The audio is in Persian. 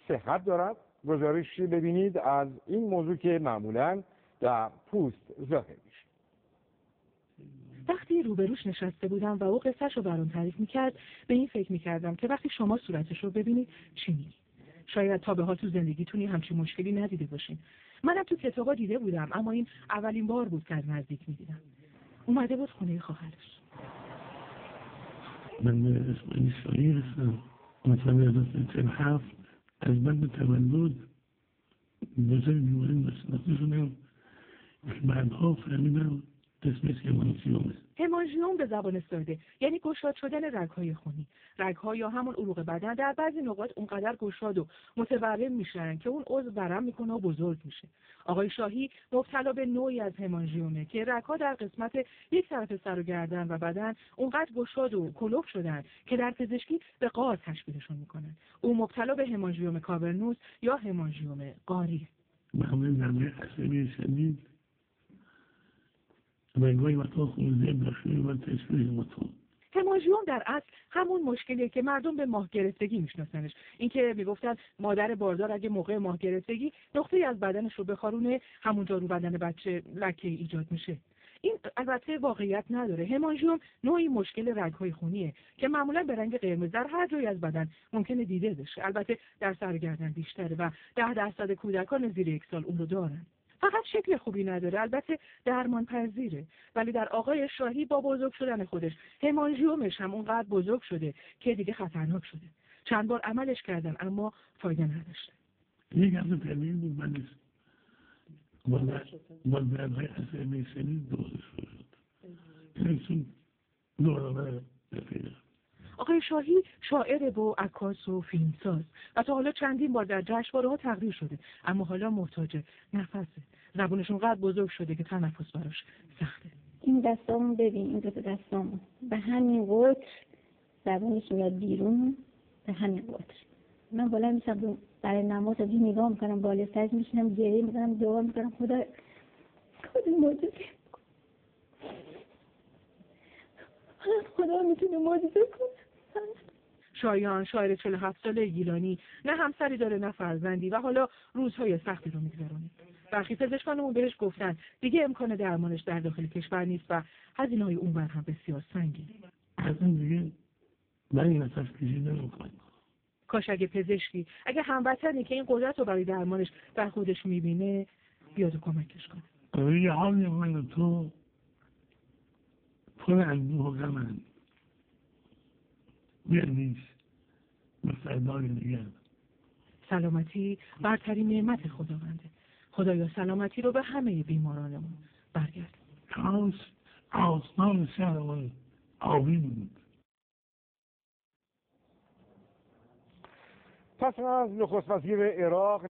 صحت دارد. گزارشی ببینید از این موضوع که معمولاً در پوست ظاهر میشه. وقتی روبروش نشسته بودم و او قصه‌ش رو برام تعریف میکرد، به این فکر میکردم که وقتی شما صورتش رو ببینید چی میگی؟ شاید تا به حال تو زندگیتونی همچین مشکلی ندیده باشین. منم تو کتابا دیده بودم، اما این اولین بار بود که از نزدیک میدیدم. اومده بود خونه خواهرش. من اسماعیل شاهی هستم. مثلا از 7 از بعد تولد بزرگ جوانی داشتم. بعدها فهمیدم اسمش همانژیومه. همانژیوم به زبان ساده یعنی گشاد شدن رگ‌های خونی. رگ‌ها یا همون عروق بدن در بعضی نقاط اونقدر گشاد و متورم میشن که اون عضو ورم میکنه و بزرگ میشه. آقای شاهی مبتلا به نوعی از همانژیومه که رگ‌ها در قسمت یک طرف سر و گردن و بدن اونقدر گشاد و کلوف شدن که در پزشکی به قار تشبیهشون میکنن. او مبتلا به همانژیوم کاورنوس یا همانژیوم قاری. معمولا در عصبی شدید رگ‌های وقتا خونریزی داخلی و تشویش مطمئن. همانژیوم در اصل همون مشکلیه که مردم به ماه گرفتگی میشناسنش. اینکه میگفتن مادر باردار اگه موقع ماه گرفتگی نقطه‌ای از بدنش رو بخارونه، همونجا رو بدن بچه لکه ایجاد میشه. این البته واقعیت نداره. همانژیوم نوعی مشکل رگ‌های خونیه که معمولا به رنگ قرمز در هر جایی از بدن ممکنه دیده بشه. البته در سر و گردن بیشتره و 10% کودکان زیر 1 سال اون رو دارن. فقط شکل خوبی نداره، البته درمان پذیره. ولی در آقای شاهی با بزرگ شدن خودش همانژیومش هم اونقدر بزرگ شده که دیگه خطرناک شده. چند بار عملش کردن اما فایده نداشته. یک هفته طبیعی بود بعدش با دردهای عصبی شدید دوزش شد. اینشون دورانه نتیجه. آقای شاهی شاعر و عکاس و فیلمساز و تا حالا چندین بار در جشنواره‌ها تقدیر شده، اما حالا محتاج نفسه. زبونشون قدر بزرگ شده که تنفس براش سخته. این دستامون ببین، این دو دستامون به همین قطر زبونش میاد بیرون، به همین قطر. من بالا میشم برای نماز از این نگاه میکنم، بالا سرش میشنم، گریه میکنم، دعا میکنم خدا معجزه کن. خدا میتونه معجزه کنه. شایان شاعر 47 ساله گیلانی نه همسری داره نه فرزندی و حالا روزهای سختی رو میگذرونه. برخی پزشکانمون بهش گفتن دیگه امکان درمانش در داخل کشور نیست و هزینه‌های اونور هم بسیار سنگینه. اصلا دیگه من نفس کشیده نمی‌کنم. کاش اگه پزشکی، اگه هموطنی که این قدرت رو برای درمانش در خودش میبینه بیاد و کمکش کنه. یه حالی من تو پر اندوه و غمن بیادیش به فردای دیگر. سلامتی برترین نعمت خداونده. خدایا سلامتی رو به همه بیمارانمون برگرد. کاش آسمان شهرمون آبی بود. پس از نخست وزیر عراق